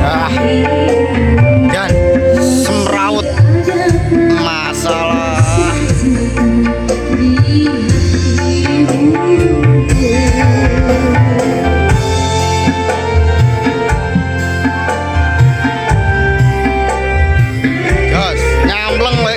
Ah, dan semraut masalah. Gas, nyambleng we.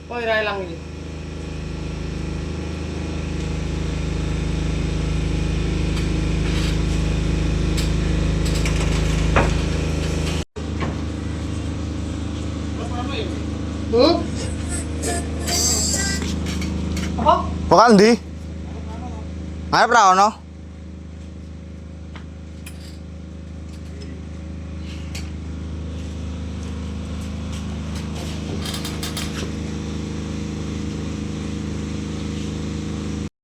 Oh, iray lang ini. Apa? Bukan di. Ngarep ra ono.